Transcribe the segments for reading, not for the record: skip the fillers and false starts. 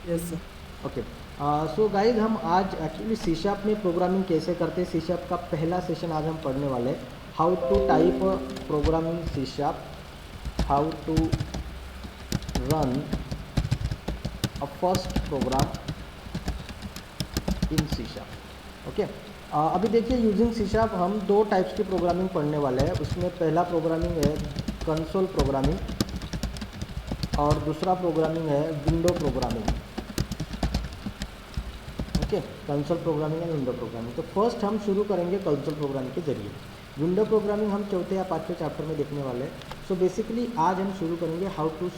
Yes sir. Okay. So guys हम आज actually C sharp में प्रोग्रामिंग कैसे करते हैं, सी शार्प का पहला सेशन आज हम पढ़ने वाले हैं। How to type programming C sharp, how to run a first program in C sharp. Okay. अभी देखिए यूजिंग सी शार्प हम दो टाइप्स की प्रोग्रामिंग पढ़ने वाले हैं। उसमें पहला प्रोग्रामिंग है कंसोल प्रोग्रामिंग और दूसरा प्रोग्रामिंग है window programming. Okay, console programming and window programming. तो फर्स्ट हम शुरू करेंगे कंसोल प्रोग्रामिंग के जरिए। विंडो प्रोग्रामिंग हम चौथे या पाँचवें चैप्टर में देखने वाले हैं। सो बेसिकली आज हम शुरू करेंगे how to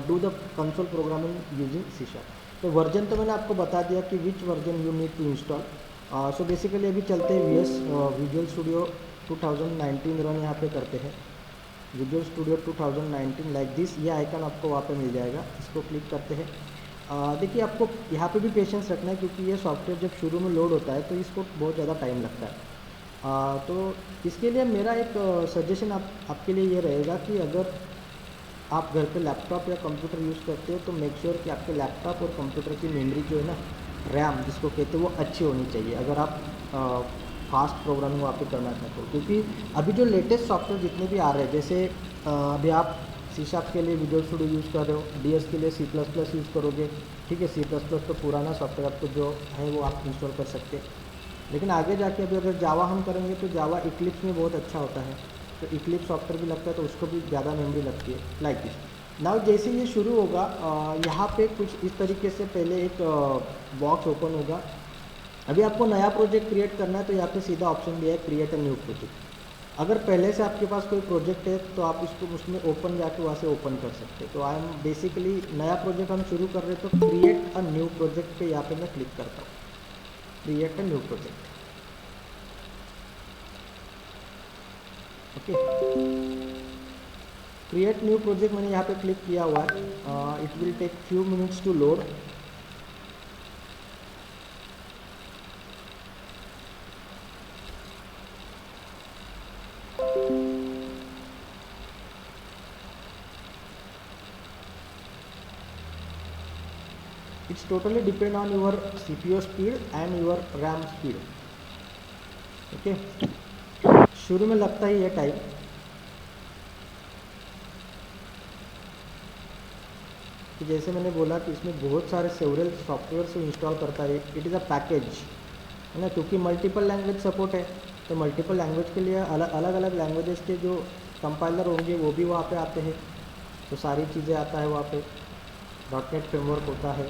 do the console programming using C sharp. तो वर्जन तो मैंने आपको बता दिया कि which version you need to install. So basically अभी चलते हैं वीएस विजुअल स्टूडियो 2019 रन यहाँ पे करते हैं। विजुअल स्टूडियो 2019 लाइक दिस, ये आइकन आपको वहाँ पे मिल जाएगा, इसको क्लिक करते हैं। देखिए आपको यहाँ पे भी पेशेंस रखना है क्योंकि ये सॉफ्टवेयर जब शुरू में लोड होता है तो इसको बहुत ज़्यादा टाइम लगता है। तो इसके लिए मेरा एक सजेशन आपके लिए ये रहेगा कि अगर आप घर पे लैपटॉप या कंप्यूटर यूज़ करते हो तो मेक श्योर कि आपके लैपटॉप और कंप्यूटर की मेमोरी जो है ना, रैम जिसको कहते हैं, वो अच्छी होनी चाहिए अगर आप फास्ट प्रोग्रामिंग वहाँ पे करना चाहते हो। क्योंकि अभी जो लेटेस्ट सॉफ्टवेयर जितने भी आ रहे हैं, जैसे अभी आप सी शार्प के लिए विजुअल स्टूडियो यूज़ कर रहे हो, डीएस के लिए सी प्लस प्लस यूज़ करोगे, ठीक है। सी प्लस प्लस तो पुराना सॉफ्टवेयर आपको जो है वो आप इंस्टॉल कर सकते हैं। लेकिन आगे जाके अभी अगर जावा हम करेंगे तो जावा इक्लिप्स में बहुत अच्छा होता है, तो इक्लिप्स सॉफ्टवेयर भी लगता है तो उसको भी ज़्यादा मेमोरी लगती है, लाइक दिस। नाउ जैसे ये शुरू होगा, यहाँ पे कुछ इस तरीके से पहले एक बॉक्स ओपन होगा। अभी आपको नया प्रोजेक्ट क्रिएट करना है तो यहाँ पे सीधा ऑप्शन दिया है क्रिएट अ न्यू प्रोजेक्ट। अगर पहले से आपके पास कोई प्रोजेक्ट है तो आप इसको उसमें ओपन जाके वहाँ से ओपन कर सकते हैं। तो आई एम बेसिकली नया प्रोजेक्ट हम शुरू कर रहे हैं तो क्रिएट अ न्यू प्रोजेक्ट पे यहाँ पे मैं क्लिक करता हूँ, create a new project. Okay, create new project मैंने यहाँ पे क्लिक किया हुआ है। It will take few minutes to load. It's totally depend on your CPU speed and your RAM speed. Okay, शुरू में लगता ही है टाइम। कि जैसे मैंने बोला कि इसमें बहुत सारे सेवरल सॉफ्टवेयर से इंस्टॉल करता है, इट इज़ अ पैकेज, है ना। क्योंकि मल्टीपल लैंग्वेज सपोर्ट है तो मल्टीपल लैंग्वेज के लिए अलग अलग लैंग्वेजेस के जो कंपाइलर होंगे वो भी वहाँ पे आते हैं। तो सारी चीज़ें आता है वहाँ पे, डॉट नेट फ्रेमवर्क होता है।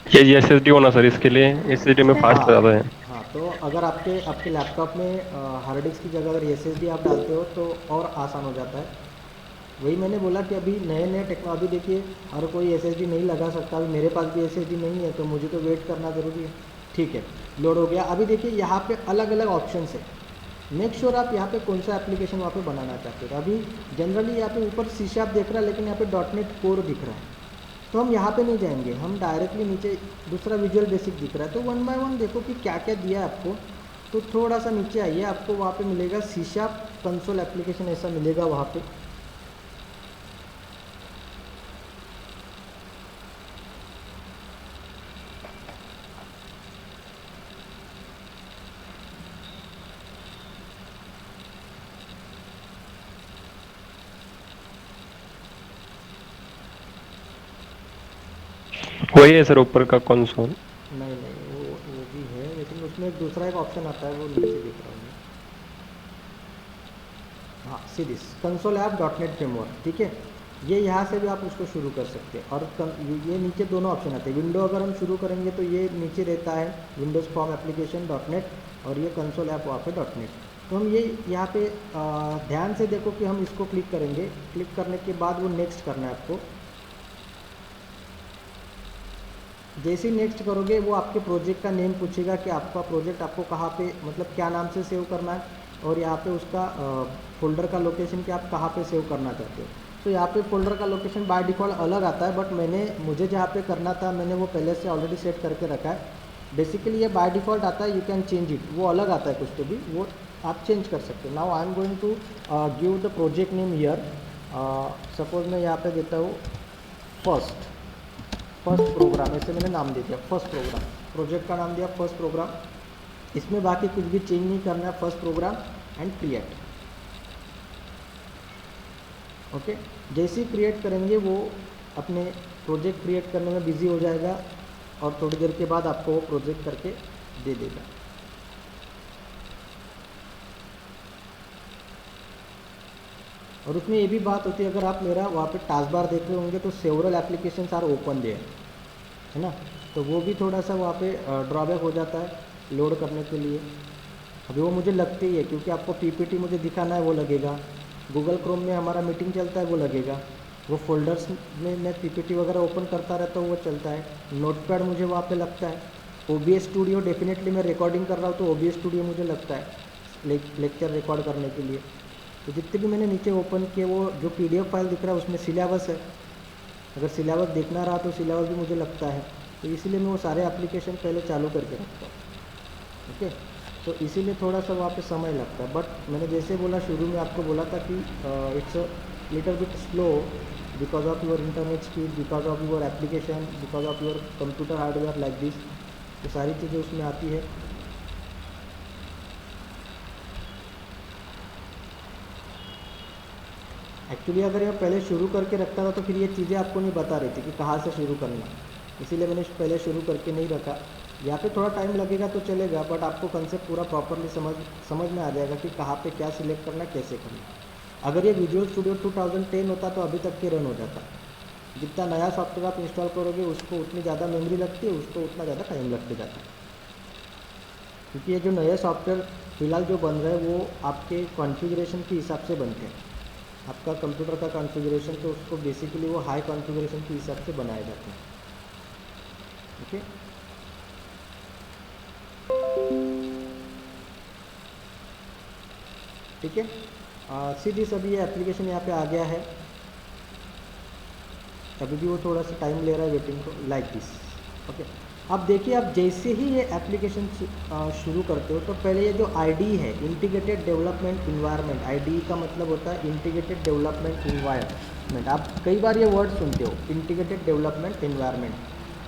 ये एसएसडी होना सर, इसके लिए एसएसडी में फास्ट हाँ ज़्यादा है। हाँ, तो अगर आपके आपके लैपटॉप में हार्ड डिस्क की जगह अगर एसएसडी आप डालते हो तो और आसान हो जाता है। वही मैंने बोला कि अभी नए नए टेक्नोलॉजी देखिए, हर कोई एसएसडी नहीं लगा सकता। अभी मेरे पास भी एसएसडी नहीं है तो मुझे तो वेट करना ज़रूरी है। ठीक है, लोड हो गया। अभी देखिए यहाँ पे अलग अलग ऑप्शन है। मेक श्योर आप यहाँ पे कौन सा एप्लीकेशन वहाँ पे बनाना चाहते हो। अभी जनरली यहाँ पे ऊपर सी शार्प दिख रहा है लेकिन यहाँ पे डॉट नेट कोर दिख रहा है, तो हम यहाँ पे नहीं जाएंगे, हम डायरेक्टली नीचे दूसरा विजुअल बेसिक दिख रहा है। तो वन बाय वन देखो कि क्या क्या दिया है आपको। तो थोड़ा सा नीचे आइए, आपको वहाँ पे मिलेगा सी शार्प कंसोल एप्लीकेशन, ऐसा मिलेगा वहाँ पे। वही है सर, ऊपर का कंसोल। नहीं नहीं, वो भी है लेकिन उसमें एक दूसरा एक ऑप्शन आता है, वो नीचे दिख रहा है। हाँ, series console app dot net framework, ठीक है। ये यहाँ से भी आप उसको शुरू कर सकते हैं। और ये नीचे दोनों ऑप्शन आते हैं। विंडो अगर हम शुरू करेंगे तो ये नीचे रहता है Windows form application dot net, और ये कंसोल ऐप वहाँ पे डॉट नेट। तो हम ये यहाँ पे ध्यान से देखो कि हम इसको क्लिक करेंगे। क्लिक करने के बाद वो नेक्स्ट करना है आपको। जैसे ही नेक्स्ट करोगे वो आपके प्रोजेक्ट का नेम पूछेगा कि आपका प्रोजेक्ट आपको कहाँ पे, मतलब क्या नाम से सेव करना है, और यहाँ पे उसका फोल्डर का लोकेशन कि आप कहाँ पे सेव करना चाहते हो। तो यहाँ पे फोल्डर का लोकेशन बाय डिफ़ॉल्ट अलग आता है, बट मुझे जहाँ पे करना था मैंने वो पहले से ऑलरेडी सेट करके रखा है। बेसिकली ये बाय डिफ़ॉल्ट आता है, यू कैन चेंज इट, वो अलग आता है कुछ तो भी, वो आप चेंज कर सकते हो। Now I am going to give the project name here. Suppose मैं यहाँ पे देता हूँ फर्स्ट प्रोग्राम, ऐसे मैंने नाम दे दिया फर्स्ट प्रोग्राम, प्रोजेक्ट का नाम दिया फर्स्ट प्रोग्राम। इसमें बाकी कुछ भी चेंज नहीं करना है, first program and create. Okay, जैसे ही क्रिएट करेंगे वो अपने प्रोजेक्ट क्रिएट करने में बिजी हो जाएगा और थोड़ी देर के बाद आपको वो प्रोजेक्ट करके दे देगा। और उसमें ये भी बात होती है, अगर आप मेरा वहाँ पे टास्क बार देख रहे होंगे तो several applications are open there, है ना, तो वो भी थोड़ा सा वहाँ पे ड्रॉबैक हो जाता है लोड करने के लिए। अभी वो मुझे लगती ही है क्योंकि आपको पीपीटी मुझे दिखाना है वो लगेगा, गूगल क्रोम में हमारा मीटिंग चलता है वो लगेगा, वो फोल्डर्स में मैं पीपीटी वगैरह ओपन करता रहता हूँ वो चलता है, नोटपैड मुझे वहाँ पे लगता है, OBS स्टूडियो डेफिनेटली मैं रिकॉर्डिंग कर रहा हूँ तो OBS स्टूडियो मुझे लगता है लेक्चर रिकॉर्ड करने के लिए। तो जितने भी मैंने नीचे ओपन किए वो जो PDF फाइल दिख रहा है उसमें सिलेबस है, अगर सिलेबस देखना रहा तो सिलेबस भी मुझे लगता है, तो इसीलिए मैं वो सारे एप्लीकेशन पहले चालू करके रखता हूँ। ओके, तो इसीलिए थोड़ा सा वहाँ पे समय लगता है, बट मैंने जैसे बोला शुरू में आपको बोला था कि it's a little bit slow because of your internet speed, because of your application, because of your computer hardware like this, ये सारी चीज़ें उसमें आती है। एक्चुअली अगर ये पहले शुरू करके रखता था तो फिर ये चीज़ें आपको नहीं बता रही थी कि कहाँ से शुरू करना, इसीलिए मैंने पहले शुरू करके नहीं रखा। यहाँ पे थोड़ा टाइम लगेगा तो चलेगा, बट आपको कंसेप्ट पूरा प्रॉपरली समझ में आ जाएगा कि कहाँ पे क्या सिलेक्ट करना, कैसे करना। अगर ये विजुअल स्टूडियो 2010 होता तो अभी तक के रन हो जाता। जितना नया सॉफ्टवेयर आप इंस्टॉल करोगे उसको उतनी ज़्यादा मेमोरी लगती है, उसको उतना ज़्यादा टाइम लगते जाता है, क्योंकि ये जो नए सॉफ्टवेयर फ़िलहाल जो बन रहे हैं वो आपके कॉन्फ़िगरेशन के हिसाब से बनते हैं। आपका कंप्यूटर का कॉन्फ़िगरेशन तो उसको बेसिकली वो हाई कॉन्फ़िगरेशन के हिसाब से बनाए जाते हैं। ओके, ठीक है, सीधी सभी ये एप्लीकेशन यहाँ पे आ गया है। अभी भी वो थोड़ा सा टाइम ले रहा है वेटिंग को, लाइक दिस। ओके, अब देखिए, आप जैसे ही ये एप्लीकेशन शुरू करते हो तो पहले ये जो IDE है, इंटीग्रेटेड डेवलपमेंट इन्वायरमेंट, IDE का मतलब होता है इंटीग्रेटेड डेवलपमेंट इन्वायरमेंट। आप कई बार ये वर्ड सुनते हो, इंटीग्रेटेड डेवलपमेंट इन्वायरमेंट।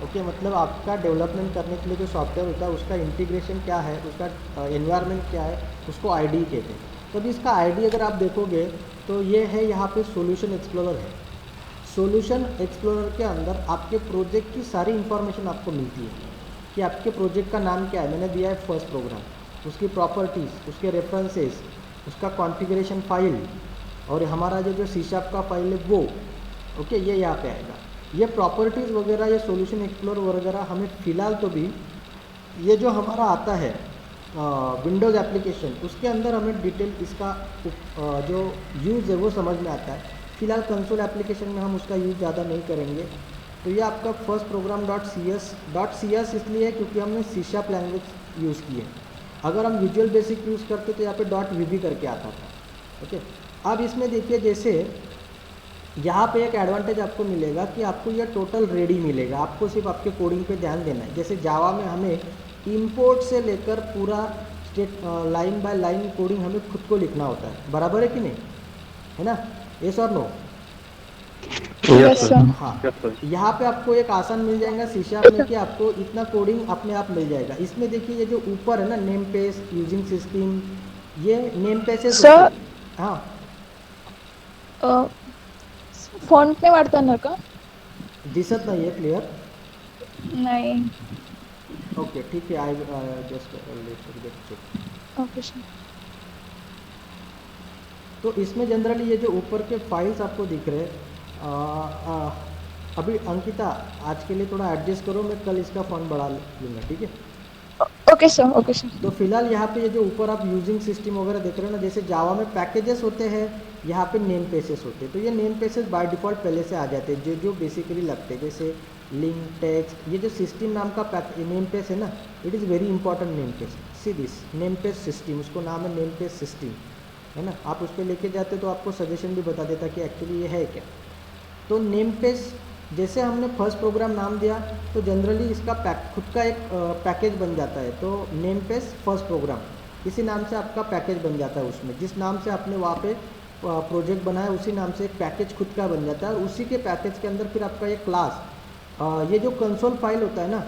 ओके, मतलब आपका डेवलपमेंट करने के लिए जो सॉफ्टवेयर होता है उसका इंटीग्रेशन क्या है, उसका इन्वायरमेंट क्या है, उसको IDE कहते हैं। तो अभी इसका IDE अगर आप देखोगे तो ये है, यहाँ पे सॉल्यूशन एक्सप्लोरर है। सॉल्यूशन एक्सप्लोरर के अंदर आपके प्रोजेक्ट की सारी इन्फॉर्मेशन आपको मिलती है कि आपके प्रोजेक्ट का नाम क्या है, मैंने दिया है फर्स्ट प्रोग्राम, उसकी प्रॉपर्टीज़, उसके रेफरेंसेस, उसका कॉन्फ़िगरेशन फाइल, और हमारा जो C# का फाइल है वो। ओके, ये यहाँ पे आएगा। ये प्रॉपर्टीज़ वगैरह, ये सॉल्यूशन एक्सप्लोरर वगैरह हमें फ़िलहाल तो भी ये जो हमारा आता है विंडोज़ एप्लीकेशन, उसके अंदर हमें डिटेल इसका जो यूज़ है वो समझ में आता है। फिलहाल कंसोल एप्लीकेशन में हम उसका यूज़ ज़्यादा नहीं करेंगे। तो ये आपका फर्स्ट प्रोग्राम .cs इसलिए है क्योंकि हमने C# लैंग्वेज यूज़ की है। अगर हम विजुअल बेसिक यूज़ करते तो यहाँ पे .vb करके आता था। ओके, अब इसमें देखिए, जैसे यहाँ पे एक एडवांटेज आपको मिलेगा कि आपको यह टोटल रेडी मिलेगा, आपको सिर्फ आपके कोडिंग पे ध्यान देना है। जैसे जावा में हमें इंपोर्ट से लेकर पूरा लाइन बाय लाइन कोडिंग हमें खुद को लिखना होता है, बराबर है कि नहीं, है ना, यस और नो? Yes sir. हाँ, यस सर। यहाँ पे आपको एक आसान मिल जाएगा C# में कि आपको इतना कोडिंग अपने आप मिल जाएगा। इसमें देखिए ये जो ऊपर है ना, नेम पेज यूजिंग सिस्टम, ये नेम पेजेस होते हैं। हाँ, फॉन्ट नाही वाढतं ना का? दिसत नाही आहे क्लिअर? नाही. ओके, ठीक है, I just check. Okay sir. तो इसमें जनरली ये जो ऊपर के फाइल्स आपको दिख रहे हैं, अभी अंकिता आज के लिए थोड़ा एडजस्ट करो, मैं कल इसका फॉन्ट बढ़ा लूँगा, ठीक है? Okay sir, okay sir. तो फिलहाल यहाँ पे ये जो ऊपर आप यूजिंग सिस्टम वगैरह देख रहे हो ना, जैसे जावा में पैकेजेस होते हैं, यहाँ पे नेम पेजेस होते हैं। तो ये नेम पेजेस बाय डिफ़ॉल्ट पहले से आ जाते हैं, जो बेसिकली लगते हैं, जैसे लिंक, टेक्स्ट। ये जो सिस्टम नाम का नेम पेज है ना, it is very important name page. See this name page system, उसको नाम है नेम पेज सिस्टम, है ना। आप उस पर लेके जाते तो आपको सजेशन भी बता देता कि एक्चुअली ये है क्या। तो नेम पेज, जैसे हमने फर्स्ट प्रोग्राम नाम दिया तो जनरली इसका खुद का एक पैकेज बन जाता है। तो नेम पेज फर्स्ट प्रोग्राम, इसी नाम से आपका पैकेज बन जाता है। उसमें जिस नाम से आपने वहाँ पे प्रोजेक्ट बनाया उसी नाम से एक पैकेज खुद का बन जाता है, और उसी के पैकेज के अंदर फिर आपका ये क्लास, ये जो कंसोल फाइल होता है ना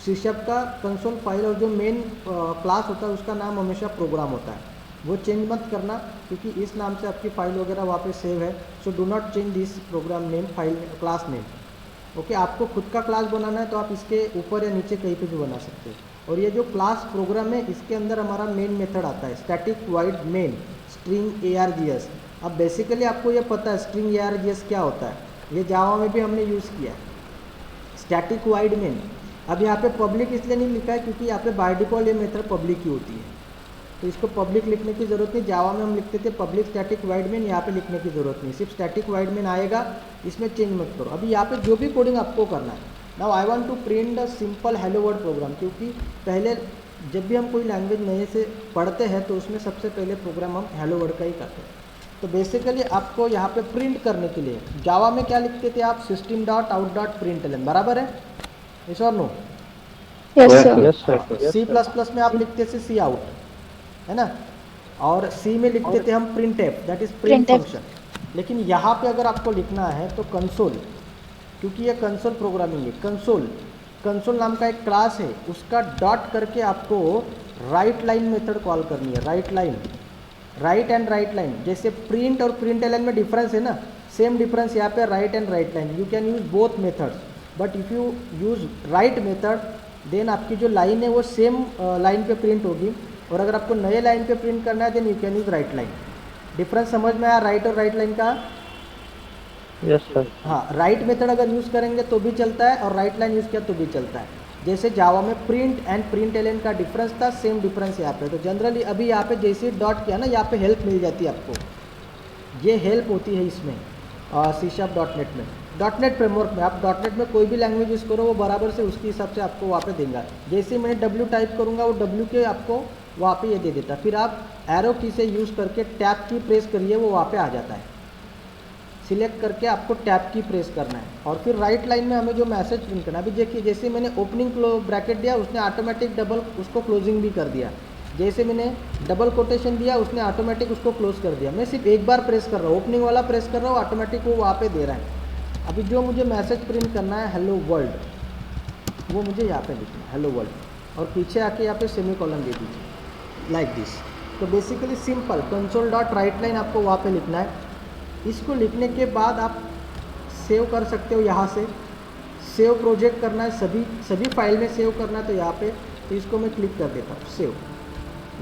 सी शार्प का कंसोल फाइल, और जो मेन क्लास होता है उसका नाम हमेशा प्रोग्राम होता है, वो चेंज मत करना क्योंकि इस नाम से आपकी फ़ाइल वगैरह वहाँ पे सेव है। So do not change this program name, file class name. Okay, आपको खुद का क्लास बनाना है तो आप इसके ऊपर या नीचे कहीं पे भी बना सकते हो। और ये जो क्लास प्रोग्राम है इसके अंदर हमारा मेन मेथड आता है static wide main string ARGS। अब बेसिकली आपको ये पता है स्ट्रिंग ARGS क्या होता है, ये जावा में भी हमने यूज़ किया है, स्टैटिक वाइड मेन। अब यहाँ पे पब्लिक इसलिए नहीं लिखा है क्योंकि यहाँ पे बाय डिफ़ॉल्ट ये मेथड पब्लिक ही होती है, तो इसको पब्लिक लिखने की ज़रूरत नहीं। जावा में हम लिखते थे पब्लिक स्टैटिक वाइड मेन, यहाँ पे लिखने की ज़रूरत नहीं, सिर्फ स्टैटिक वाइड मेन आएगा, इसमें चेंज मत करो। अभी यहाँ पे जो भी कोडिंग आपको करना है, now I want to print the simple hello world program, क्योंकि पहले जब भी हम कोई लैंग्वेज नए से पढ़ते हैं तो उसमें सबसे पहले प्रोग्राम हम हेलो वर्ल्ड का ही करते हैं। तो बेसिकली आपको यहाँ पे प्रिंट करने के लिए जावा में क्या लिखते थे आप, system.out.println, बराबर है, यस और नो? Yes sir. C++ में आप लिखते थे सी आउट, है ना, और सी में लिखते थे हम printf, that is print Printf। Function. लेकिन यहाँ पे अगर आपको लिखना है तो कंसोल, क्योंकि ये कंसोल प्रोग्रामिंग है, कंसोल नाम का एक क्लास है, उसका डॉट करके आपको राइट लाइन मेथड कॉल करनी है। राइट एंड राइट लाइन, जैसे प्रिंट और println में डिफरेंस है ना, सेम डिफरेंस यहाँ पे write and write line. You can use both methods, but if you use write method then आपकी जो लाइन है वो सेम लाइन पे प्रिंट होगी, और अगर आपको नए लाइन पे प्रिंट करना है then you can use write line. Difference समझ में आया राइट और राइट लाइन का? Yes sir. हाँ, राइट मेथड अगर यूज़ करेंगे तो भी चलता है और राइट लाइन यूज़ किया तो भी चलता है। जैसे जावा में प्रिंट एंड println का डिफरेंस था, सेम डिफरेंस यहाँ पे। तो जनरली अभी यहाँ पे जैसे डॉट किया ना, यहाँ पे हेल्प मिल जाती है आपको, ये हेल्प होती है इसमें C#.NET में, .NET फ्रेमवर्क में। आप .NET में कोई भी लैंग्वेज यूज़ करो वो बराबर से उसके हिसाब से आपको वहाँ पे देगा। जैसे मैं W टाइप करूँगा वो W के आपको वहाँ पे ये दे देता, फिर आप एरो की से यूज़ करके टैब की प्रेस करिए, वो वहाँ पे आ जाता है। सिलेक्ट करके आपको टैब की प्रेस करना है, और फिर राइट लाइन में हमें जो मैसेज प्रिंट करना है। अभी देखिए, जैसे मैंने ओपनिंग ब्रैकेट दिया उसने ऑटोमेटिक डबल उसको क्लोजिंग भी कर दिया, जैसे मैंने डबल कोटेशन दिया उसने ऑटोमेटिक उसको क्लोज कर दिया। मैं सिर्फ एक बार प्रेस कर रहा हूँ, ओपनिंग वाला प्रेस कर रहा हूँ, ऑटोमेटिक वो वहाँ पे दे रहा है। अभी जो मुझे मैसेज प्रिंट करना है हेलो वर्ल्ड, वो मुझे यहाँ पे लिखना है हेलो वर्ल्ड, और पीछे आके यहाँ पे सेमीकोलन दे दीजिए लाइक दिस। तो बेसिकली सिंपल console.writeline आपको वहाँ पे लिखना है। इसको लिखने के बाद आप सेव कर सकते हो, यहाँ से सेव प्रोजेक्ट करना है, सभी फाइल में सेव करना है, तो यहाँ पे, तो इसको मैं क्लिक कर देता हूँ save.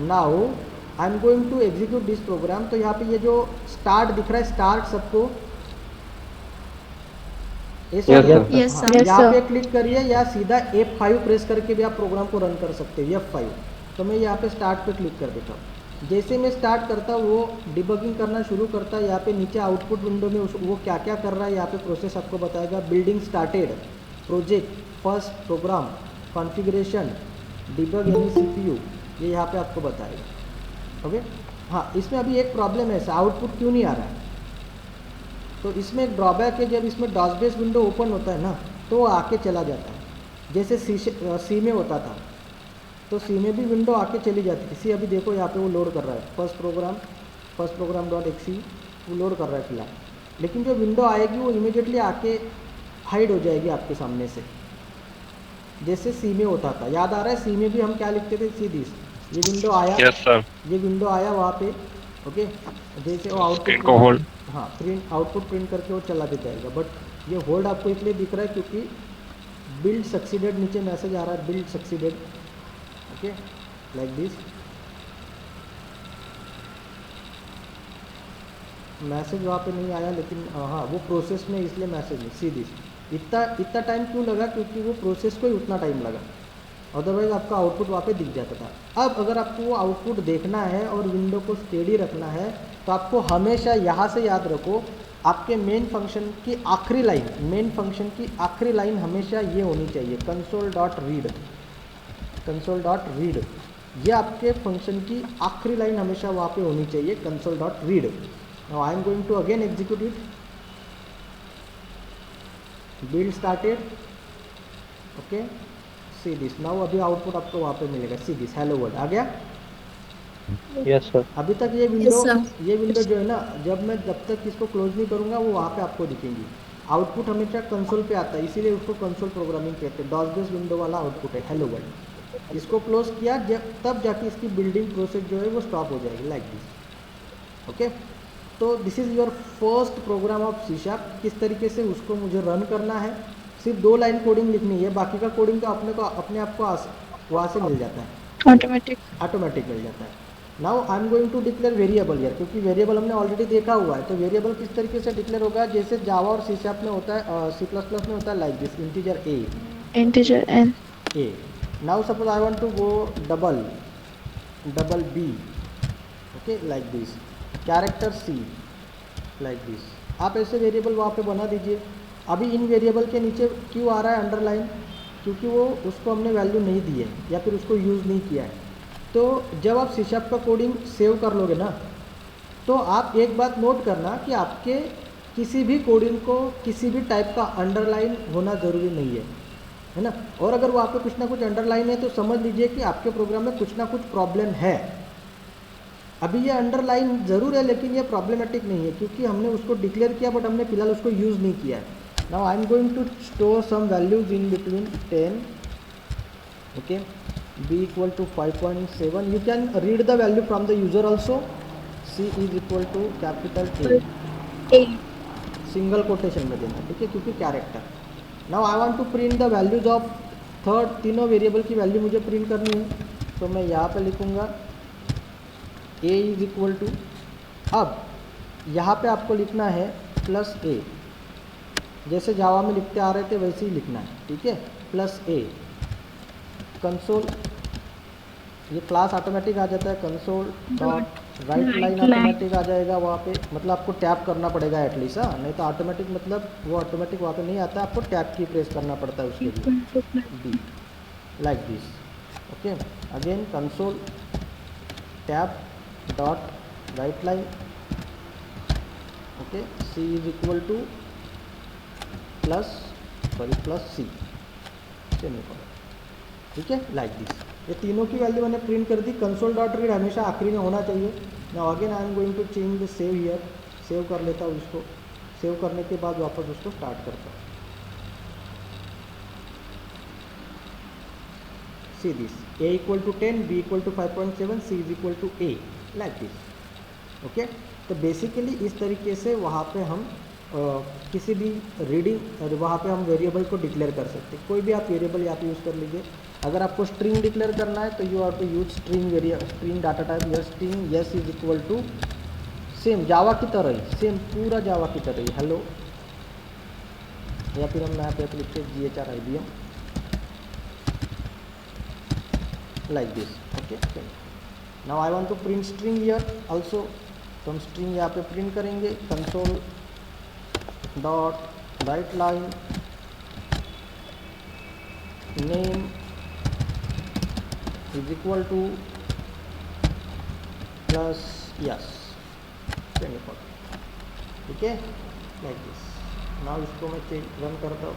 Now I am going to execute this program. तो यहाँ पे ये जो स्टार्ट दिख रहा है, स्टार्ट सबको Yes, sir. Yes, sir. Yes, यहाँ sir. पे क्लिक करिए, या सीधा F5 प्रेस करके भी आप प्रोग्राम को रन कर सकते हो, F5। तो मैं यहाँ पे स्टार्ट पे क्लिक कर देता हूँ। जैसे मैं स्टार्ट करता हूँ वो डिबगिंग करना शुरू करता है। यहाँ पे नीचे आउटपुट विंडो में वो क्या क्या कर रहा है यहाँ पे प्रोसेस आपको बताएगा। Building started, project, first program, configuration, debug any CPU, ये यहाँ पे आपको बताएगा। ओके, हाँ, इसमें अभी एक प्रॉब्लम है, आउटपुट क्यों नहीं आ रहा है। तो इसमें एक ड्रॉबैक है, जब इसमें डॉस बेस विंडो ओपन होता है ना तो वो आके चला जाता है, जैसे सी में होता था। तो सी में भी विंडो आके चली जाती थी। सी अभी देखो यहाँ पे वो लोड कर रहा है, फर्स्ट प्रोग्राम .exe वो लोड कर रहा है फिलहाल, लेकिन जो विंडो आएगी वो इमीडिएटली आके हाइड हो जाएगी आपके सामने से, जैसे सी में होता था। याद आ रहा है, सी में भी हम क्या लिखते थे, सी दिस। ये विंडो आया, Yes, sir. ये विंडो आया वहाँ पे, ओके, जैसे वो Screen को hold. हाँ, प्रिंट आउटपुट प्रिंट करके वो चला भी जाएगा। बट ये होल्ड आपको इसलिए दिख रहा है क्योंकि बिल्ड सक्सीडेड, नीचे मैसेज आ रहा है build succeeded, okay, like this. Message वहाँ पे नहीं आया, लेकिन हाँ वो प्रोसेस में, इसलिए मैसेज नहीं, सी दिस। इतना टाइम क्यों लगा, क्योंकि वो प्रोसेस को ही उतना टाइम लगा, अदरवाइज आपका आउटपुट वहाँ पे दिख जाता था। अब अगर आपको वो आउटपुट देखना है और विंडो को स्टेडी रखना है तो आपको हमेशा यहाँ से याद रखो, आपके मेन फंक्शन की आखिरी लाइन, हमेशा ये होनी चाहिए, console.read। ये आपके फंक्शन की आखिरी लाइन हमेशा वहाँ पे होनी चाहिए, console.read। Now I am going to again execute it. Build started, okay, see this. Now अभी आउटपुट आपको वहाँ पे मिलेगा, सी दिस, हेलो वर्ल्ड आ गया। Yes, sir. अभी तक ये Yes, sir. विंडो जो है ना, जब तक इसको क्लोज नहीं करूँगा वो वहाँ पे आपको दिखेंगी। आउटपुट हमेशा कंसोल पे आता है, इसीलिए उसको कंसोल प्रोग्रामिंग कहते हैं। डॉस बेस विंडो वाला आउटपुट है हेलो वर्ल्ड। इसको क्लोज किया तब जाके इसकी बिल्डिंग प्रोसेस जो है वो स्टॉप हो जाएगी, लाइक दिस। ओके, तो this is your first program of C sharp. किस तरीके से उसको मुझे रन करना है, सिर्फ 2 लाइन कोडिंग लिखनी है, बाकी का कोडिंग तो अपने आप को वहाँ से मिल जाता है, ऑटोमेटिक मिल जाता है। Now I am going to declare variable यार, क्योंकि वेरिएबल हमने ऑलरेडी देखा हुआ है। तो वेरिएबल किस तरीके से डिक्लेयर होगा, जैसे जावा और सी शार्प में होता है, सी प्लस प्लस में होता है, like this, integer Integer n. A. Now suppose I want to go double b, okay, like this, character c, like this. आप ऐसे वेरिएबल वहाँ पे बना दीजिए। अभी इन वेरिएबल के नीचे क्यों आ रहा है अंडरलाइन, क्योंकि वो उसको हमने वैल्यू नहीं दी है या फिर उसको यूज़ नहीं किया है। तो जब आप सी शार्प का कोडिंग सेव कर लोगे ना, तो आप एक बात नोट करना कि आपके किसी भी कोडिंग को किसी भी टाइप का अंडरलाइन होना ज़रूरी नहीं है ना। और अगर वहाँ पे कुछ ना कुछ अंडरलाइन है तो समझ लीजिए कि आपके प्रोग्राम में कुछ ना कुछ प्रॉब्लम है। अभी ये अंडरलाइन ज़रूर है लेकिन ये प्रॉब्लमेटिक नहीं है, क्योंकि हमने उसको डिक्लेयर किया बट हमने फिलहाल उसको यूज़ नहीं किया है। Now I am going to store some values in between 10, okay, b equal to 5.7. You can read the value from the user also. C is equal to capital A, single quotation में देना, ठीक है, क्योंकि character. Now I want to print the values of third, तीनों variable की value मुझे print करनी है। तो मैं यहाँ पे लिखूँगा a इज इक्वल टू, अब यहाँ पे आपको लिखना है प्लस a, जैसे जावा में लिखते आ रहे थे वैसे ही लिखना है, ठीक है, प्लस a कंसोल, ये क्लास ऑटोमेटिक आ जाता है, console dot write line automatic आ जाएगा वहाँ पे। मतलब आपको टैप करना पड़ेगा एटलीस्ट, हाँ, नहीं तो ऑटोमेटिक मतलब वो ऑटोमेटिक वहाँ पे नहीं आता, आपको टैप की प्रेस करना पड़ता है उसके लिए, D, like this. Okay, again console tap dot write line, okay, C is equal to plus C, ठीक है, लाइक दिस। ये तीनों की वैल्यू मैंने प्रिंट कर दी। कंसोल डॉट रीड हमेशा आखिरी में होना चाहिए। Now again I am going to change the save here, save कर लेता हूँ इसको। सेव करने के बाद वापस उसको स्टार्ट करता हूँ। See this, a equal to 10, b equal to 5.7, c is equal to a, like this. Okay, तो बेसिकली इस तरीके से वहाँ पे हम किसी भी रीडिंग, वहाँ पे हम वेरिएबल को डिक्लेयर कर सकते हैं। कोई भी आप वेरिएबल यहाँ पे यूज़ कर लीजिए। अगर आपको स्ट्रिंग डिक्लेयर करना है तो you are to use string data type, S string, S is equal to same Java की तरह ही, सेम पूरा जावा की तरह ही, हेलो, या फिर हम यहाँ पे लिखते हैं GHR IBM, like this. Okay, now I want to print string here also, तो हम स्ट्रिंग यहाँ पे प्रिंट करेंगे, console dot write line name is equal to plus yes, ठीक है, लाइक दिस। नाउ इसको मैं रन करता हूँ।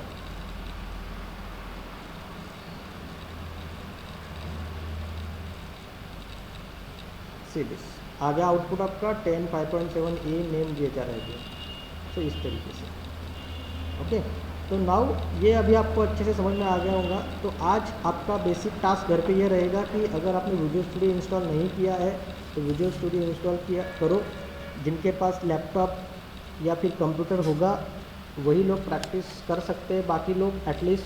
सी दिस, आ गया आउटपुट आपका 10 5.7 ए नेम GHR IBM। तो इस तरीके से, ओके। तो नाउ ये अभी आपको अच्छे से समझ में आ गया होगा। तो आज आपका बेसिक टास्क घर पे ये रहेगा कि अगर आपने विजुअल स्टूडियो इंस्टॉल नहीं किया है तो विजुअल स्टूडियो इंस्टॉल करो। जिनके पास लैपटॉप या फिर कंप्यूटर होगा वही लोग प्रैक्टिस कर सकते हैं, बाकी लोग एटलीस्ट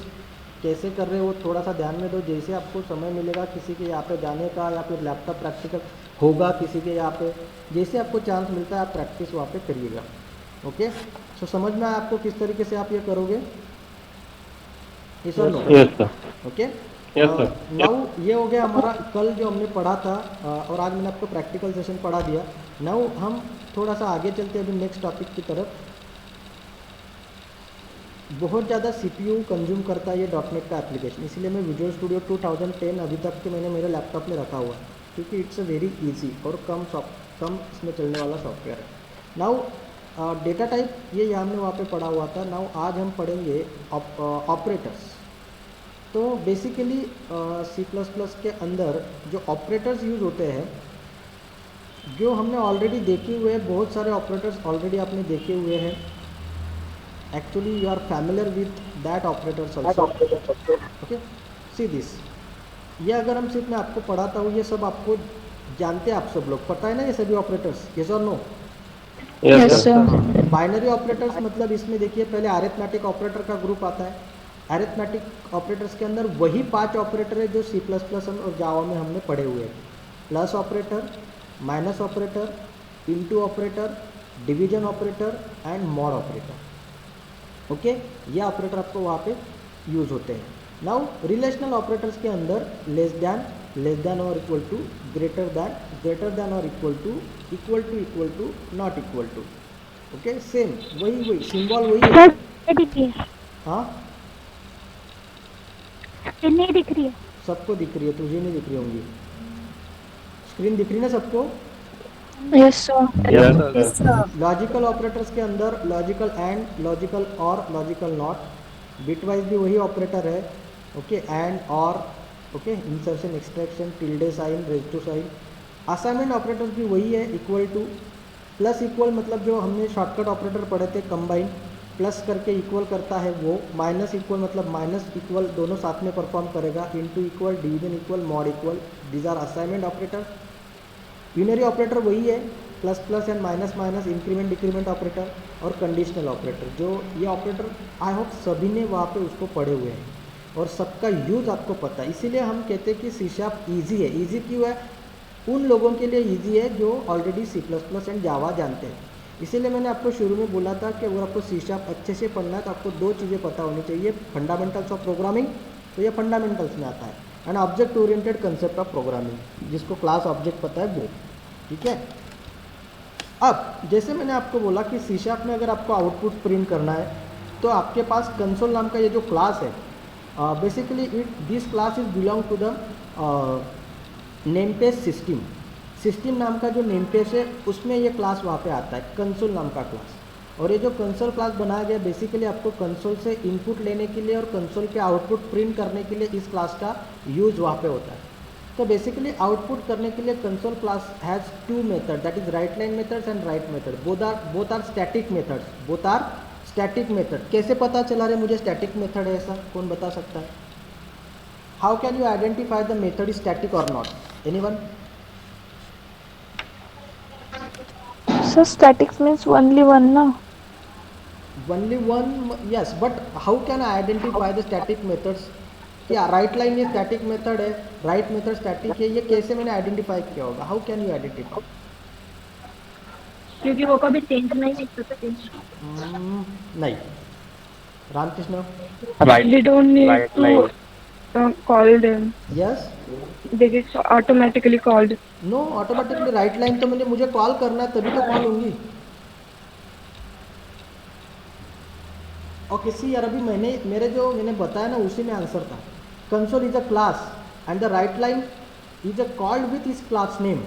कैसे कर रहे हो वो थोड़ा सा ध्यान में दो। जैसे आपको समय मिलेगा किसी के यहाँ पे जाने का या फिर लैपटॉप प्रैक्टिकल होगा किसी के यहाँ पे, जैसे आपको चांस मिलता है आप प्रैक्टिस वहाँ पे करिएगा। ओके, सो समझ में आया आपको किस तरीके से आप ये करोगे? इस ओके, नाउ ये हो गया हमारा कल जो हमने पढ़ा था और आज मैंने आपको प्रैक्टिकल सेशन पढ़ा दिया। नाउ हम थोड़ा सा आगे चलते हैं अभी नेक्स्ट टॉपिक की तरफ। बहुत ज़्यादा CPU कंज्यूम करता है ये .NET का एप्लीकेशन, इसलिए मैं विजुअल स्टूडियो 2010 अभी तक के मैंने मेरे लैपटॉप में रखा हुआ है, क्योंकि इट्स अ वेरी इजी और कम इसमें चलने वाला सॉफ्टवेयर है। नाउ डेटा टाइप ये हमने वहाँ पे पढ़ा हुआ था। नाउ आज हम पढ़ेंगे ऑपरेटर्स। तो बेसिकली C++ के अंदर जो ऑपरेटर्स यूज़ होते हैं जो हमने ऑलरेडी देखे हुए हैं, बहुत सारे ऑपरेटर्स ऑलरेडी आपने देखे हुए हैं. Actually you are familiar with that operators also. Okay, see this. ये अगर हम सिर्फ मैं आपको पढ़ाता हूँ, ये सब आपको जानते हैं, आप सब लोग पता है ना ये सभी ऑपरेटर्स, यस और no. Yes, sir. Binary operators मतलब इसमें देखिए पहले अरिथमेटिक ऑपरेटर का ग्रुप आता है. अरिथमेटिक ऑपरेटर्स के अंदर वही 5 ऑपरेटर है जो सी प्लस प्लस और जावा में हमने पढ़े हुए हैं. Plus operator, minus operator, into operator, division operator and mod operator. Okay, ये ऑपरेटर आपको वहाँ पे यूज होते हैं. नाउ रिलेशनल ऑपरेटर्स के अंदर less than or equal to, greater than or equal to, not equal to. Okay, same वही symbol वही है. सर दिख रही है, हाँ, स्क्रीन नहीं दिख रही है. सबको दिख रही है, तुझे नहीं दिख रही होंगी. स्क्रीन दिख रही ना सबको. Yes, sir. Yes, sir. Logical operators के अंदर logical and, logical or, logical not. Bitwise भी वही ऑपरेटर है. Okay, and or, okay, insertion, extraction, tilde sign, raise sign. Assignment operators भी वही है, इक्वल टू. प्लस इक्वल मतलब जो हमने शॉर्टकट ऑपरेटर पढ़े थे, कंबाइन, प्लस करके इक्वल करता है वो. माइनस इक्वल मतलब माइनस इक्वल दोनों साथ में परफॉर्म करेगा. Into equal, division equal, mod equal. These are assignment operator. Unary operator वही है, plus plus and minus minus, increment decrement operator और कंडीशनल ऑपरेटर. जो ये ऑपरेटर आई होप सभी ने वहाँ पे उसको पढ़े हुए हैं और सबका यूज़ आपको पता है. इसीलिए हम कहते हैं कि सी शार्प ईजी है. ईजी क्यों है? उन लोगों के लिए ईजी है जो already C plus plus and Java जानते हैं. इसीलिए मैंने आपको शुरू में बोला था कि अगर आपको सी शार्प अच्छे से पढ़ना है तो आपको 2 चीज़ें पता होनी चाहिए. फंडामेंटल्स ऑफ प्रोग्रामिंग, तो ये फंडामेंटल्स में आता है, and object oriented concept of programming, जिसको क्लास ऑब्जेक्ट पता है वो. ठीक है. अब जैसे मैंने आपको बोला कि सी शार्प में अगर आपको आउटपुट प्रिंट करना है तो आपके पास कंसोल नाम का ये जो क्लास है, basically this class is belong to the name page system. System नाम का जो नेम पेज है उसमें ये क्लास वहाँ पे आता है, कंसोल नाम का क्लास. और ये जो कंसोल क्लास बनाया गया बेसिकली आपको कंसोल से इनपुट लेने के लिए और कंसोल पे आउटपुट प्रिंट करने के लिए इस क्लास का यूज़ वहाँ पे होता है. तो बेसिकली आउटपुट करने के लिए console class has 2 method, that is write line methods and write method. Both are static methods. Both are static method. कैसे पता चला रहे मुझे स्टैटिक मेथड है ऐसा? कौन बता सकता है? How can you identify the method is static और not? Anyone? So statics means only one, no? Only one, yes, but how can I identify the static methods? क्या राइट लाइन ये static method है, write method static है, ये कैसे मैंने identify किया होगा? How can you identify? क्योंकि वो कभी चेंज नहीं कर सकते. नहीं. Ramkrishna? Right. We don't need Right to line. call them. Yes. They get automatically called. No, automatically write line तो मुझे कॉल करना है तभी तो कॉल होंगी. ओके, सी यार, अभी मैंने बताया ना उसी में आंसर था. Console is a class and the right line is a called with इस क्लास नेम.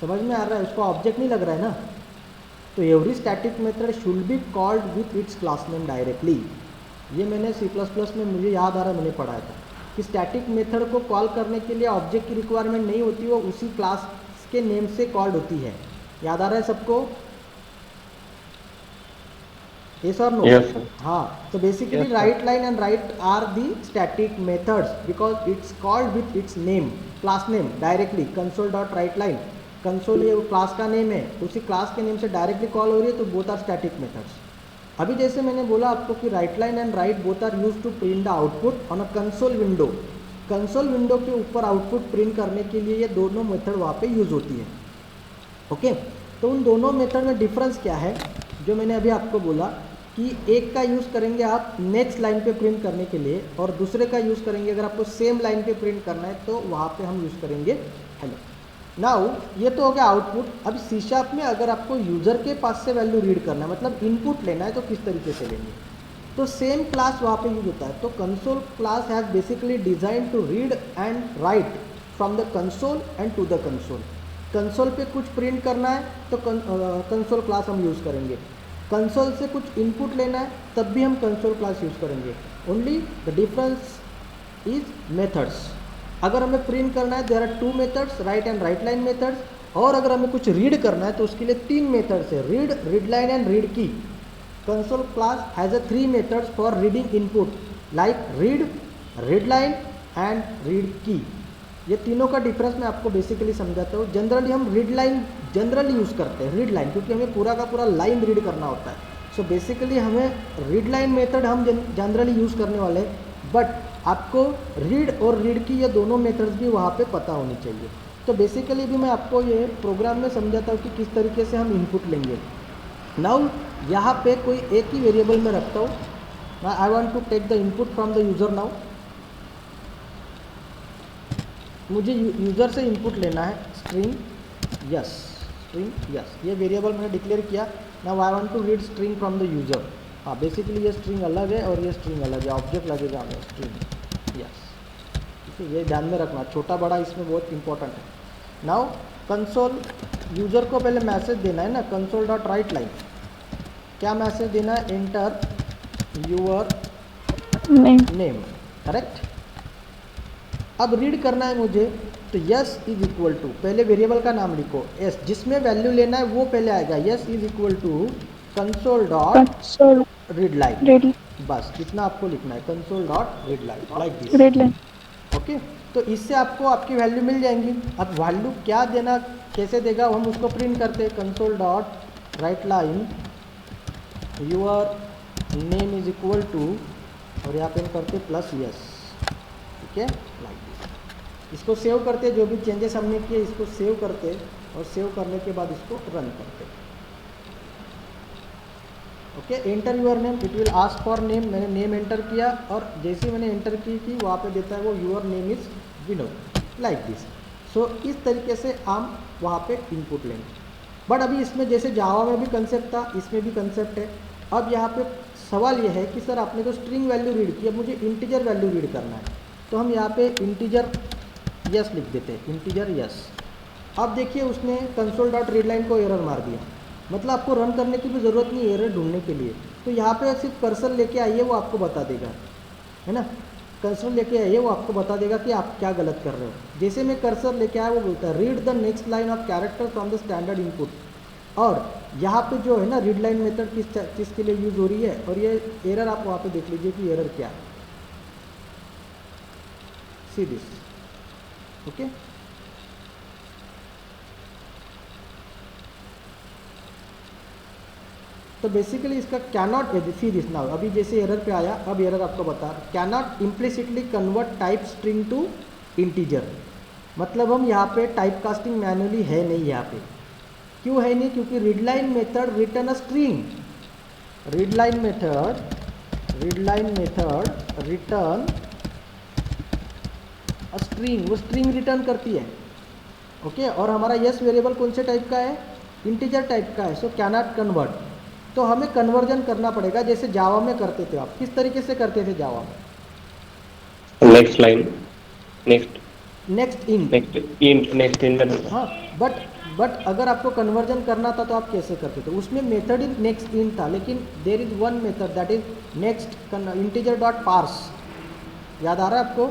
समझ में आ रहा है? उसको ऑब्जेक्ट नहीं लग रहा है ना. तो every static method should be called with its class name directly. ये मैंने सी प्लस प्लस में मुझे याद आ रहा है मैंने पढ़ाया था कि स्टैटिक मेथड को कॉल करने के लिए ऑब्जेक्ट की रिक्वायरमेंट नहीं होती, वो उसी क्लास के नेम से कॉल्ड होती है. याद आ रहा है सबको? Yes or no? Yes, sir. हाँ. So basically Yes, sir. right line and right are the static methods because it's called with its name, class name directly. Console dot write line. Console ये class का name है, उसी class के name से directly call हो रही है, तो बोथ आर स्टैटिक मेथड्स. अभी जैसे मैंने बोला आपको कि write line and write both are use to print the output on a console window. Console window के ऊपर आउटपुट प्रिंट करने के लिए ये दोनों मेथड वहाँ पे यूज होती है. ओके. तो उन दोनों मेथड में डिफरेंस क्या है जो मैंने अभी आपको बोला कि एक का यूज़ करेंगे आप नेक्स्ट लाइन पे प्रिंट करने के लिए और दूसरे का यूज़ करेंगे अगर आपको सेम लाइन पे प्रिंट करना है तो वहाँ पे हम यूज़ करेंगे हेलो. नाउ ये तो हो गया आउटपुट. अब सी शार्प में अगर आपको यूज़र के पास से वैल्यू रीड करना है मतलब इनपुट लेना है तो किस तरीके से लेंगे? तो सेम क्लास वहाँ पे यूज होता है. तो console class has basically design to read and write from the console and to the console. Console पे कुछ प्रिंट करना है तो कंसोल क्लास हम यूज़ करेंगे. कंसोल से कुछ इनपुट लेना है तब भी हम कंसोल क्लास यूज़ करेंगे. Only the difference is methods. अगर हमें प्रिंट करना है there are 2 methods, write and write line methods. और अगर हमें कुछ रीड करना है तो उसके लिए 3 मेथड्स है, read, read line and read key. Console class has a 3 methods for reading input like read, read line and read key. ये तीनों का डिफरेंस मैं आपको बेसिकली समझाता हूँ। जनरली हम रीड लाइन जनरली यूज़ करते हैं, रीड लाइन, क्योंकि हमें पूरा का पूरा लाइन रीड करना होता है। सो बेसिकली हमें रीड लाइन मेथड हम जनरली यूज़ करने वाले हैं, बट आपको रीड और रीड की ये दोनों मेथड्स भी वहाँ पे पता होनी चाहिए। तो बेसिकली भी मैं आपको ये प्रोग्राम में समझाता हूँ कि किस तरीके से हम इनपुट लेंगे। नाउ यहाँ पे कोई एक ही वेरिएबल में रखता हूँ। I want to take the input from the user. Now मुझे यूज़र से इनपुट लेना है स्ट्रिंग यस, स्ट्रिंग यस, ये वेरिएबल मैंने डिक्लेयर किया। Now I want to read string from the user. हाँ, बेसिकली ये स्ट्रिंग अलग है और ये स्ट्रिंग अलग है, ऑब्जेक्ट लगेगा हमें स्ट्रिंग यस। ठीक है, ये ध्यान में रखना, छोटा बड़ा इसमें बहुत इंपॉर्टेंट है। नाउ कंसोल यूज़र को पहले मैसेज देना है ना, कंसोल डॉट राइट लाइन। क्या मैसेज देना है? Enter your name, correct. अब रीड करना है मुझे, तो यस इज इक्वल टू, पहले वेरिएबल का नाम लिखो, यस जिसमें वैल्यू लेना है वो पहले आएगा, s is equal to console dot read line. बस इतना आपको लिखना है, console dot read line, like this, read line. Okay. तो इससे आपको आपकी वैल्यू मिल जाएंगी। अब वैल्यू क्या देना, कैसे देगा, हम उसको प्रिंट करते हैं, console dot write line your name is equal to, और यहाँ पे हम करते प्लस यस, ठीक है, लाइक दिस। इसको सेव करते, जो भी चेंजेस हमने किए इसको सेव करते, और सेव करने के बाद इसको रन करते। Okay, enter your name, it will ask for name. मैंने नेम एंटर किया और जैसे मैंने एंटर की थी वहाँ पे देता है वो your name is Vinod, like this. So इस तरीके से हम वहाँ पे इनपुट लेंगे। बट अभी इसमें जैसे जावा में भी कंसेप्ट था, इसमें भी कंसेप्ट है। अब यहाँ पे सवाल ये है कि सर आपने तो स्ट्रिंग वैल्यू रीड की, अब मुझे इंटीजर वैल्यू रीड करना है, तो हम यहाँ पे इंटीजर यस लिख देते हैं, इंटीजर यस। अब देखिए उसने कंसोल डॉट रीड लाइन को एरर मार दिया, मतलब आपको रन करने की भी ज़रूरत नहीं एरर ढूंढने के लिए। तो यहाँ पे सिर्फ कर्सर लेके आइए, वो आपको बता देगा, है ना। कर्सर लेके आइए, वो आपको बता देगा कि आप क्या गलत कर रहे हो। जैसे मैं कर्सर लेके आया, वो बोलता है read the next line of character from the standard input. और यहाँ पे जो है ना रीड लाइन मेथड किस चीज़ के लिए यूज़ हो रही है, और ये एरर आप वहाँ पे देख लीजिए कि एरर क्या है। See this, okay. तो बेसिकली इसका कैनॉट सी दिस नाउ, अभी जैसे एरर पे आया, अब एरर आपको बता, cannot implicitly convert type string to integer. मतलब हम यहाँ पे टाइप कास्टिंग मैनुअली है नहीं यहाँ पे। क्यों है नहीं? क्योंकि read line method return a string, read line method return a string, वो स्ट्रिंग रिटर्न करती है, ओके। और हमारा यस वेरिएबल कौन से टाइप का है? इंटीजर टाइप का है। सो कैनॉट कन्वर्ट, तो हमें कन्वर्जन करना पड़ेगा जैसे जावा में करते थे। आप किस तरीके से करते थे जावा में? Next line, next int. हाँ, बट अगर आपको कन्वर्जन करना था तो आप कैसे करते थे? उसमें मेथड ही नेक्स्ट इंट था, लेकिन there is one method that is next integer dot parse. याद आ रहा है आपको?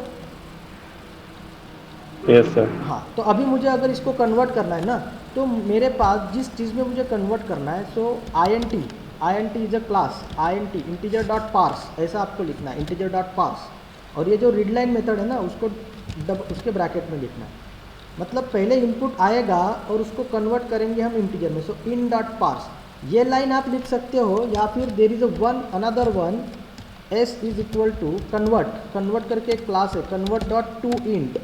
Yes sir. हाँ, तो अभी मुझे अगर इसको कन्वर्ट करना है ना, तो मेरे पास जिस चीज़ में मुझे कन्वर्ट करना है, so I N T is a class, integer dot parse, ऐसा आपको लिखना है, इंटीजर डॉट पार्स। और ये जो रीड लाइन मेथड है ना, उसको उसके ब्रैकेट में लिखना है। मतलब पहले इनपुट आएगा और उसको कन्वर्ट करेंगे हम इंटीजर में, सो इन डॉट पार्स। ये लाइन आप लिख सकते हो, या फिर there is another one, s is equal to convert करके एक क्लास है, कन्वर्ट डॉट टू इंट,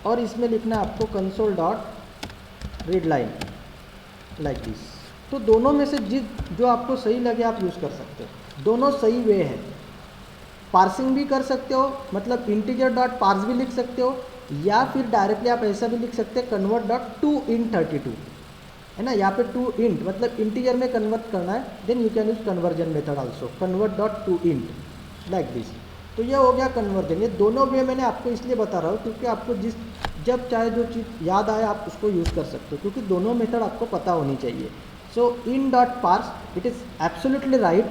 और इसमें लिखना है आपको console dot read line, like this. तो दोनों में से जो आपको सही लगे आप यूज़ कर सकते हो, दोनों सही वे है। पार्सिंग भी कर सकते हो, मतलब इंटीजर डॉट पार्स भी लिख सकते हो, या फिर डायरेक्टली आप ऐसा भी लिख सकते हैं, कन्वर्ट डॉट टू इंट 32, है ना। यहाँ पे टू इंट मतलब इंटीजर में कन्वर्ट करना है, then you can use conversion method also, convert dot to int, like this. तो ये हो गया कन्वर्जन। ये दोनों वे मैंने आपको इसलिए बता रहा हूँ क्योंकि आपको जब चाहे जो चीज़ याद आए आप उसको यूज़ कर सकते हो, क्योंकि दोनों मेथड आपको पता होनी चाहिए। So in dot parse it is absolutely right,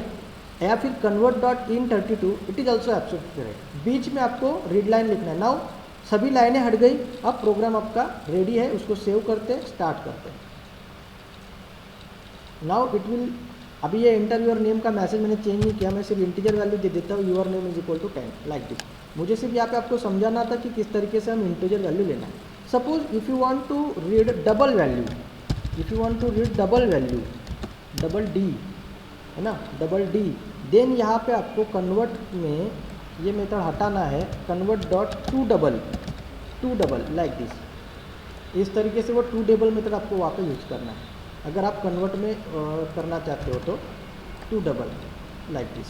या फिर convert dot int 32 it is also absolutely right. बीच में आपको रीड लाइन लिखना है। नाउ सभी लाइनें हट गई। अब प्रोग्राम आपका रेडी है, उसको सेव करते स्टार्ट करते हैं। नाउ इट विल, अभी ये एंटर योर नेम का मैसेज मैंने चेंज नहीं किया, मैं सिर्फ इंटीजर वैल्यू दे देता हूँ, your name is equal to 10 like this. मुझे सिर्फ यहाँ पे आपको समझाना था कि किस तरीके से हम इंटीजर वैल्यू लेना है। Suppose if you want to read double value, if you want to read double value, double D है ना, डबल डी, देन यहाँ पे आपको कन्वर्ट में ये मेथड हटाना है, convert dot to double like this. इस तरीके से वो टू डबल मेथड आपको वहाँ पे यूज करना है अगर आप कन्वर्ट में करना चाहते हो तो टू डबल लाइक दिस।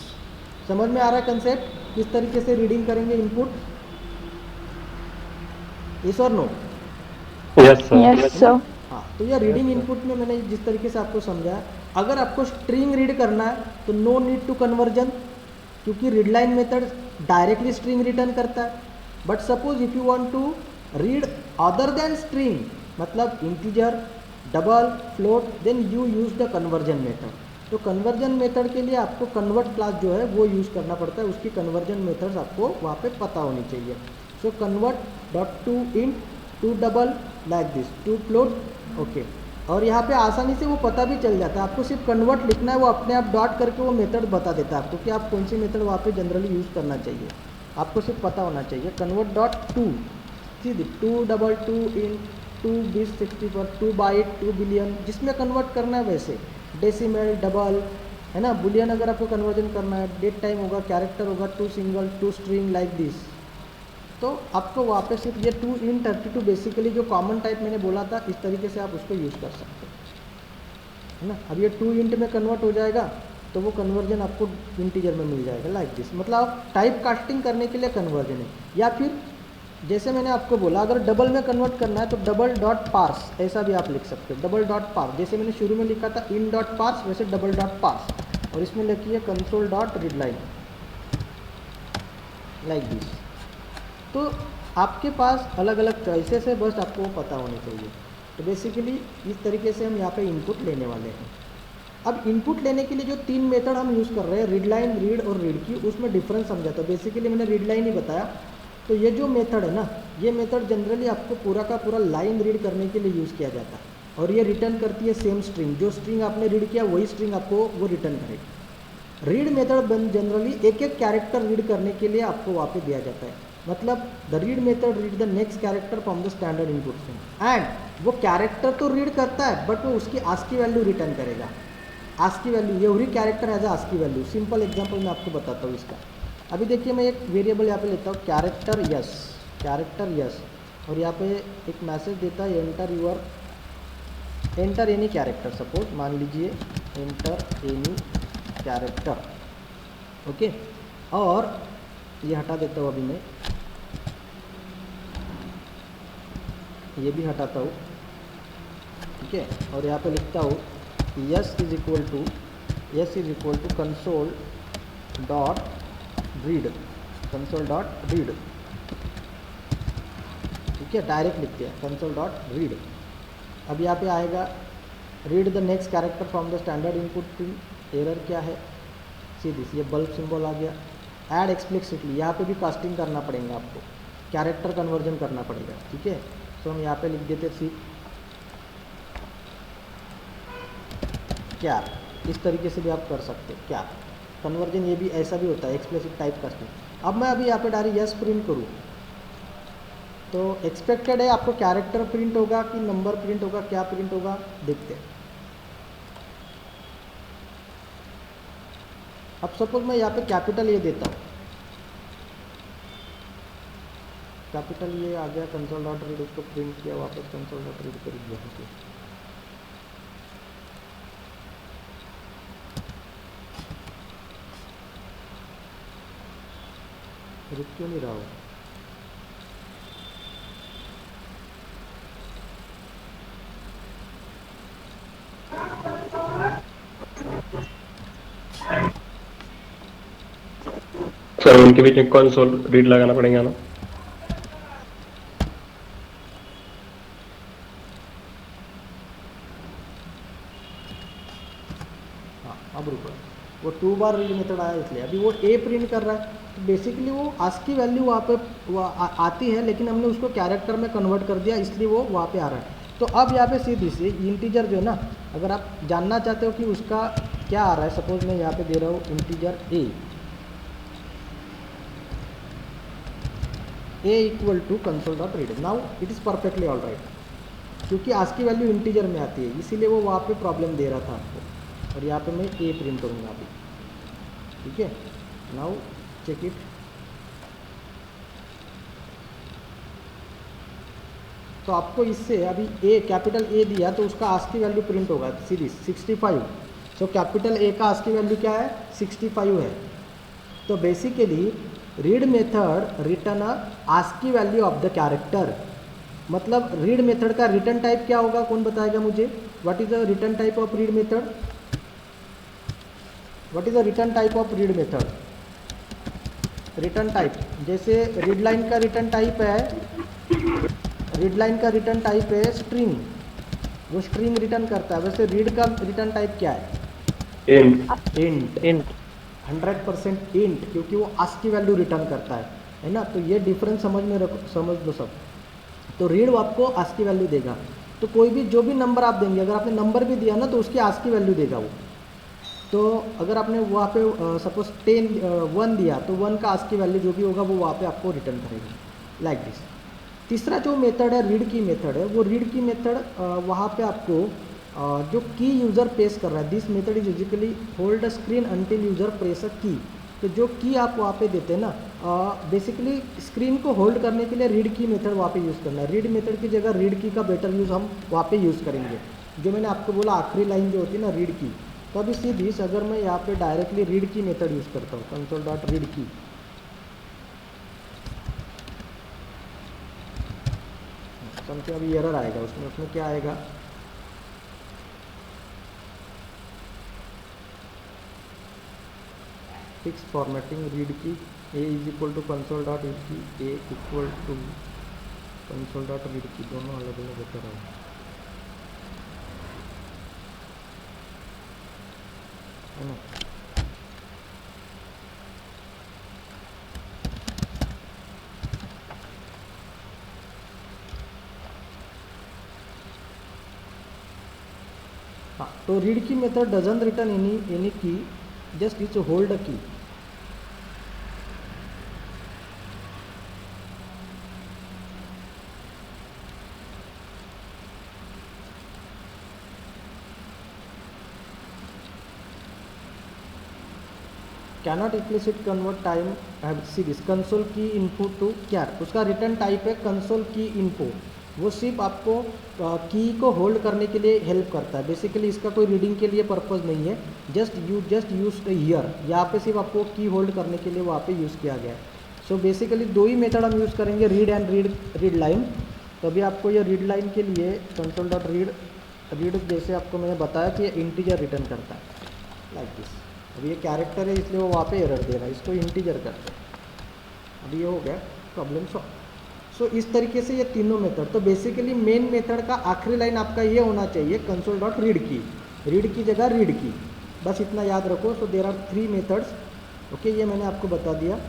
समझ में आ रहा है कंसेप्ट? किस तरीके से रीडिंग करेंगे इनपुट, यस और no? Yes sir. Yes sir. हाँ, तो यह रीडिंग इनपुट में मैंने जिस तरीके से आपको समझाया, अगर आपको स्ट्रिंग रीड करना है तो नो नीड टू कन्वर्जन, क्योंकि read line method directly string return करता है। But suppose if you want to read other than string, मतलब integer, double, float, then you use the conversion method. तो conversion method के लिए आपको convert class जो है वो यूज़ करना पड़ता है, उसकी कन्वर्जन मेथड्स आपको वहाँ पे पता होनी चाहिए। So convert dot to int, to double like this, to float, okay. और यहाँ पे आसानी से वो पता भी चल जाता है, आपको सिर्फ कन्वर्ट लिखना है, वो अपने आप डॉट करके वो मेथड बता देता है आपको कि आप कौन सी मेथड वहाँ पे जनरली यूज़ करना चाहिए, आपको सिर्फ पता होना चाहिए। कन्वर्ट डॉट टू, सीधे to double to in, 2 20 64, 2 byte, 2 billion, जिसमें कन्वर्ट करना है वैसे, डेसिमल, डबल, है ना, बुलियन अगर आपको कन्वर्जन करना है, डेट टाइम होगा, कैरेक्टर होगा, 2 सिंगल, 2 स्ट्रिंग लाइक दिस। तो आपको वापस सिर्फ ये 2 इन 32 बेसिकली जो कॉमन टाइप मैंने बोला था, इस तरीके से आप उसको यूज़ कर सकते हैं, है ना। अब ये 2 इंट में कन्वर्ट हो जाएगा तो वो कन्वर्जन आपको इंटीजर में मिल जाएगा लाइक दिस। मतलब आप टाइप कास्टिंग करने के लिए कन्वर्जन है। या फिर जैसे मैंने आपको बोला, अगर डबल में कन्वर्ट करना है तो डबल डॉट पार्स, ऐसा भी आप लिख सकते हो, डबल डॉट पार्स। जैसे मैंने शुरू में लिखा था इन डॉट पार्स, वैसे डबल डॉट पार्स, और इसमें लिखिए console dot read line like this. तो आपके पास अलग अलग चॉइसेस है, बस आपको वो पता होनी चाहिए। तो बेसिकली इस तरीके से हम यहाँ पे इनपुट लेने वाले हैं। अब इनपुट लेने के लिए जो 3 मेथड हम यूज़ कर रहे हैं, रीड लाइन, रीड और रीड की, उसमें डिफरेंस समझाता है। बेसिकली मैंने रीड लाइन ही बताया। तो ये जो मेथड है ना, ये मेथड जनरली आपको पूरा का पूरा लाइन रीड करने के लिए यूज़ किया जाता है, और ये रिटर्न करती है सेम स्ट्रिंग, जो स्ट्रिंग आपने रीड किया वही स्ट्रिंग आपको वो रिटर्न करेगी। रीड मेथड जनरली एक एक कैरेक्टर रीड करने के लिए आपको वहाँ पे दिया जाता है। मतलब the read method read the next character from the standard input string, and वो कैरेक्टर तो रीड करता है बट वो उसकी आस्की वैल्यू रिटर्न करेगा। ASCII value, every character has ASCII value. Simple example मैं आपको बताता हूँ इसका। अभी देखिए, मैं एक वेरिएबल यहाँ पे लेता हूँ कैरेक्टर यस, कैरेक्टर यस, और यहाँ पे एक मैसेज देता है एंटर एनी कैरेक्टर। सपोज मान लीजिए एंटर एनी कैरेक्टर, ओके। और ये हटा देता हूँ अभी मैं, ये भी हटाता हूँ, ठीक है। और यहाँ पे लिखता हूँ s is equal to console dot read, console dot read, ठीक है। डायरेक्ट लिखते हैं कंसोल डॉट रीड। अब यहाँ पे आएगा read the next character from the standard input string. Error क्या है, सीधी ये बल्ब सिंबल आ गया। ऐड एक्सप्लिसिटली, यहाँ पे भी कास्टिंग करना पड़ेगा आपको, कैरेक्टर कन्वर्जन करना पड़ेगा, ठीक है। तो हम यहाँ पे लिख देते सी क्या, इस तरीके से भी आप कर सकते हो क्या कन्वर्जन, ये भी ऐसा भी होता है एक्सप्लिसिट टाइप कास्टिंग। अब मैं अभी यहाँ पे डायरेक्ट यस प्रिंट करूँ तो एक्सपेक्टेड है आपको कैरेक्टर प्रिंट होगा कि नंबर प्रिंट होगा, क्या प्रिंट होगा देखते हैं। अब सपोज मैं यहाँ पे कैपिटल ये देता हूँ, कैपिटल ये आ गया, कंसोल डॉट रीड, उसको प्रिंट किया, वापस कंसोल डॉट रीड कर दिया। रुक क्यों नहीं रहा हो? सर उनके बीच में कंसोल रीड लगाना पड़ेगा ना? हाँ, अब रुको, वो 2 बार रीड मेथड आया इसलिए। अभी वो ए प्रिंट कर रहा है, तो बेसिकली वो आस्की वैल्यू वहाँ पे आती है, लेकिन हमने उसको कैरेक्टर में कन्वर्ट कर दिया, इसलिए वो वहाँ पे आ रहा है। तो अब यहाँ पे सीधी सी इंटीजर जो है ना, अगर आप जानना चाहते हो कि उसका क्या आ रहा है, सपोज मैं यहाँ पे दे रहा हूँ integer a equal to console dot read. Now it is perfectly all right, क्योंकि आस्की वैल्यू इंटीजर में आती है, इसीलिए वो वहाँ पे प्रॉब्लम दे रहा था आपको। और यहाँ पे मैं ए प्रिंट करूँगा अभी, ठीक है। नाउ चेक इट, तो आपको इससे अभी ए कैपिटल ए दिया तो उसका आस्की वैल्यू प्रिंट होगा सीरीज 65। सो कैपिटल ए का आस्की वैल्यू क्या है, 65 है। तो basically read method return a ASCII value of the character. मतलब रीड मेथड का रिटर्न टाइप क्या होगा, कौन बताएगा मुझे? What is the return type of read method? What is the return type of read method? Return type, जैसे read line का return type है, रीड लाइन का रिटर्न टाइप है स्ट्रिंग, वो स्ट्रिंग रिटर्न करता है। वैसे रीड का रिटर्न टाइप क्या है? इंट। 100% इंट, क्योंकि वो आस्की वैल्यू रिटर्न करता है ना। तो ये डिफरेंस समझ में रखो, समझ लो सब। तो रीड आपको आस्की वैल्यू देगा, तो कोई भी जो भी नंबर आप देंगे, अगर आपने नंबर भी दिया ना तो उसकी आस्की वैल्यू देगा वो। तो अगर आपने वहाँ पे सपोज 1 दिया तो 1 का आस्की वैल्यू जो भी होगा वो वहाँ पे आपको रिटर्न करेगा, लाइक दिस। तीसरा जो मेथड है रीड की मेथड है, वो रीड की मेथड वहाँ पे आपको जो की यूज़र प्रेस कर रहा है, this method is usually hold a screen until user press a key. तो जो की आप वहाँ पे देते हैं ना, बेसिकली स्क्रीन को होल्ड करने के लिए रीड की मेथड वहाँ पे यूज़ करना है। रीड मेथड की जगह रीड की का बेटर यूज़ हम वहाँ पे यूज़ करेंगे। जो मैंने आपको बोला आखिरी लाइन जो होती है ना रीड की, तो अभी सीधी अगर मैं यहाँ पे directly read key method use करता हूँ, console dot read key, something अभी एरर आएगा उसमें क्या आएगा, fix formatting read key A is equal to console dot read key, A equal to console dot read key, दोनों अलग अलग होते रहे, है ना। हाँ, तो read key method doesn't return any की, जस्ट इट्स होल्ड अ की। Cannot implicit convert time series console की इनपो टू क्या, उसका रिटर्न टाइप है कंसोल की इनपो। वो सिर्फ आपको की को होल्ड करने के लिए हेल्प करता है। बेसिकली इसका कोई रीडिंग के लिए पर्पस नहीं है, जस्ट यूज हियर, यहाँ पे सिर्फ आपको की होल्ड करने के लिए वहाँ पे यूज़ किया गया है। सो बेसिकली 2 ही मेथड हम यूज़ करेंगे, रीड एंड रीड लाइन। तो अभी आपको ये रीड लाइन के लिए कंसोल डॉट रीड जैसे आपको मैंने बताया कि ये इंटीजर रिटर्न करता है, लाइक दिस। अभी ये कैरेक्टर है इसलिए वो वहाँ पे एरर दे रहा है, इसको इंटीजर करते हैं। अभी ये हो गया प्रॉब्लम सॉल्व। सो इस तरीके से ये तीनों मेथड। तो बेसिकली मेन मेथड का आखिरी लाइन आपका ये होना चाहिए कंसोल डॉट रीड की जगह रीड की, बस इतना याद रखो। सो देर आर 3 मेथड्स, ओके, ये मैंने आपको बता दिया।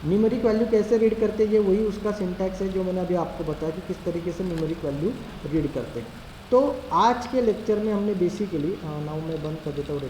न्यूमेरिक वैल्यू कैसे रीड करते हैं, ये वही उसका सिंटैक्स है जो मैंने अभी आपको बताया कि किस तरीके से न्यूमेरिक वैल्यू रीड करते हैं। तो आज के लेक्चर में हमने बेसिकली नाउ मैं बंद कर देता हूँ।